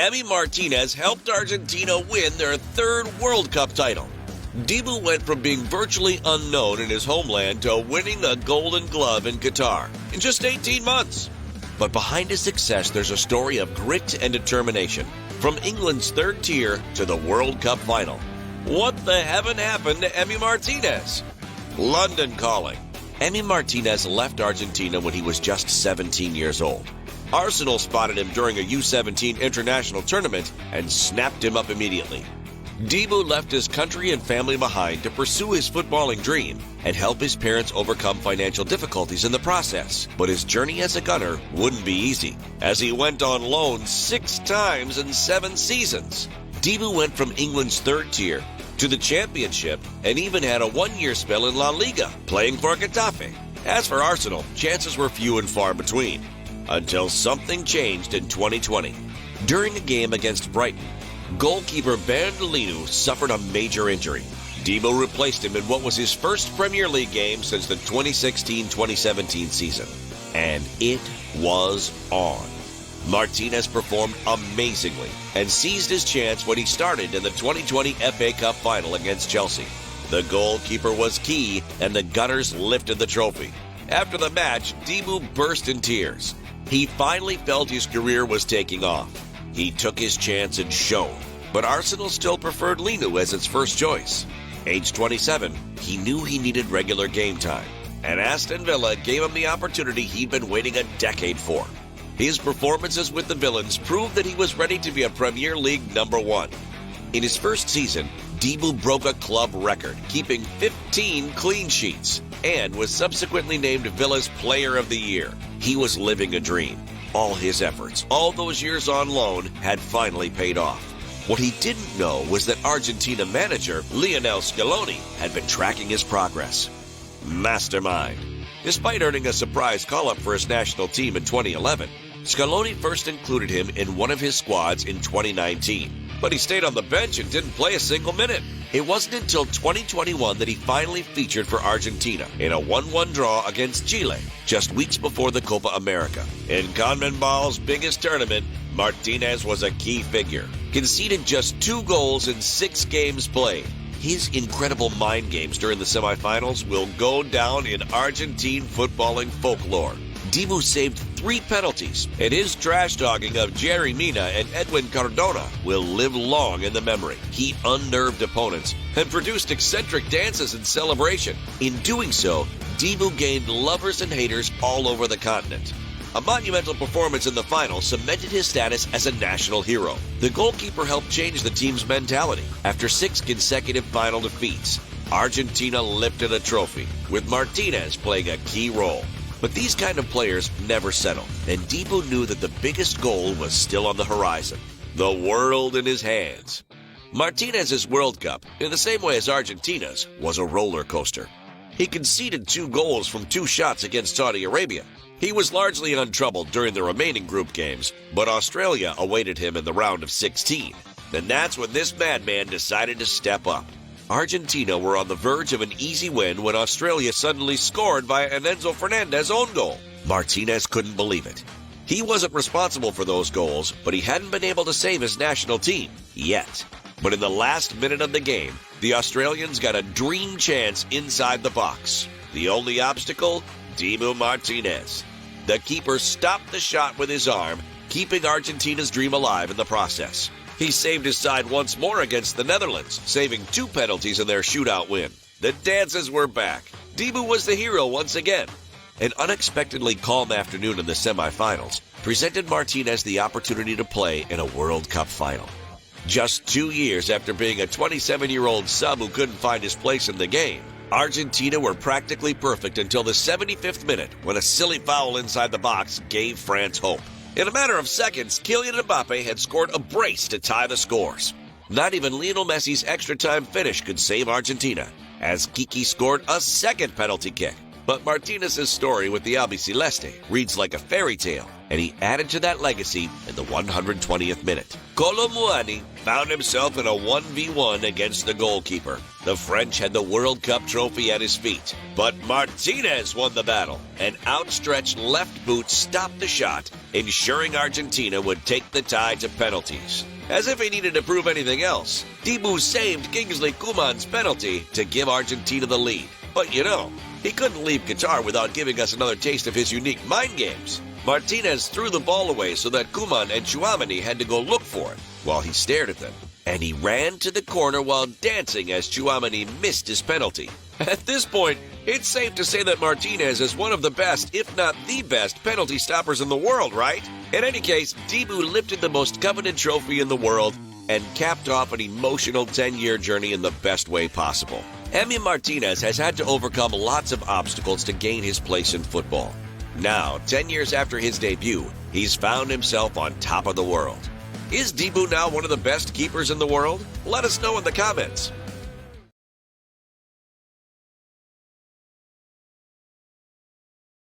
Emi Martinez helped Argentina win their third World Cup title. Dibu went from being virtually unknown in his homeland to winning a Golden Glove in Qatar in just 18 months. But behind his success, there's a story of grit and determination. From England's third tier to the World Cup final. What the heaven happened to Emi Martinez? London calling. Emi Martinez left Argentina when he was just 17 years old. Arsenal spotted him during a U17 international tournament and snapped him up immediately. Dibu left his country and family behind to pursue his footballing dream and help his parents overcome financial difficulties in the process. But his journey as a gunner wouldn't be easy, as he went on loan 6 times in 7 seasons. Dibu went from England's third tier to the Championship and even had a 1-year spell in La Liga, playing for Getafe. As for Arsenal, chances were few and far between, until something changed in 2020. During a game against Brighton, goalkeeper Bernd suffered a major injury. Dibu replaced him in what was his first Premier League game since the 2016-2017 season. And it was on. Martinez performed amazingly and seized his chance when he started in the 2020 FA Cup final against Chelsea. The goalkeeper was key, and the Gunners lifted the trophy. After the match, Dibu burst in tears. He finally felt his career was taking off. He took his chance and showed, but Arsenal still preferred Linu as its first choice. Age 27, he knew he needed regular game time, and Aston Villa gave him the opportunity he'd been waiting a decade for. His performances with the Villains proved that he was ready to be a Premier League #1. In his first season, Dibu broke a club record, keeping 15 clean sheets, and was subsequently named Villa's Player of the Year. He was living a dream. All his efforts, all those years on loan, had finally paid off. What he didn't know was that Argentina manager Lionel Scaloni had been tracking his progress. Mastermind. Despite earning a surprise call-up for his national team in 2011, Scaloni first included him in one of his squads in 2019. But he stayed on the bench and didn't play a single minute. It wasn't until 2021 that he finally featured for Argentina in a 1-1 draw against Chile, just weeks before the Copa America. In CONMEBOL's biggest tournament, Martinez was a key figure, conceded just 2 goals in 6 games played. His incredible mind games during the semifinals will go down in Argentine footballing folklore. Dibu saved 3 penalties, and his trash-talking of Jerry Mina and Edwin Cardona will live long in the memory. He unnerved opponents and produced eccentric dances in celebration. In doing so, Dibu gained lovers and haters all over the continent. A monumental performance in the final cemented his status as a national hero. The goalkeeper helped change the team's mentality. After 6 consecutive final defeats, Argentina lifted a trophy, with Martinez playing a key role. But these kind of players never settle, and Dibu knew that the biggest goal was still on the horizon. The world in his hands. Martinez's World Cup, in the same way as Argentina's, was a roller coaster. He conceded 2 goals from 2 shots against Saudi Arabia. He was largely untroubled during the remaining group games, but Australia awaited him in the round of 16. And that's when this madman decided to step up. Argentina were on the verge of an easy win when Australia suddenly scored via an Enzo Fernandez own goal. Martinez couldn't believe it. He wasn't responsible for those goals, but he hadn't been able to save his national team yet. But in the last minute of the game, the Australians got a dream chance inside the box. The only obstacle? Dibu Martinez. The keeper stopped the shot with his arm, keeping Argentina's dream alive in the process. He saved his side once more against the Netherlands, saving 2 penalties in their shootout win. The dances were back. Dibu was the hero once again. An unexpectedly calm afternoon in the semifinals presented Martinez the opportunity to play in a World Cup final. Just 2 years after being a 27-year-old sub who couldn't find his place in the game, Argentina were practically perfect until the 75th minute when a silly foul inside the box gave France hope. In a matter of seconds, Kylian Mbappe had scored a brace to tie the scores. Not even Lionel Messi's extra-time finish could save Argentina, as Kiki scored a second penalty kick. But Martinez's story with the Albiceleste reads like a fairy tale, and he added to that legacy in the 120th minute. Colomuani found himself in a 1v1 against the goalkeeper. The French had the World Cup trophy at his feet, but Martinez won the battle. An outstretched left boot stopped the shot, ensuring Argentina would take the tie to penalties. As if he needed to prove anything else, Dibu saved Kingsley Coman's penalty to give Argentina the lead. But you know, he couldn't leave Qatar without giving us another taste of his unique mind games. Martinez threw the ball away so that Koeman and Tchouaméni had to go look for it while he stared at them. And he ran to the corner while dancing as Tchouaméni missed his penalty. At this point, it's safe to say that Martinez is one of the best, if not the best, penalty stoppers in the world, right? In any case, Dibu lifted the most coveted trophy in the world and capped off an emotional 10-year journey in the best way possible. Emi Martinez has had to overcome lots of obstacles to gain his place in football. Now, 10 years after his debut, he's found himself on top of the world. Is Dibu now one of the best keepers in the world? Let us know in the comments.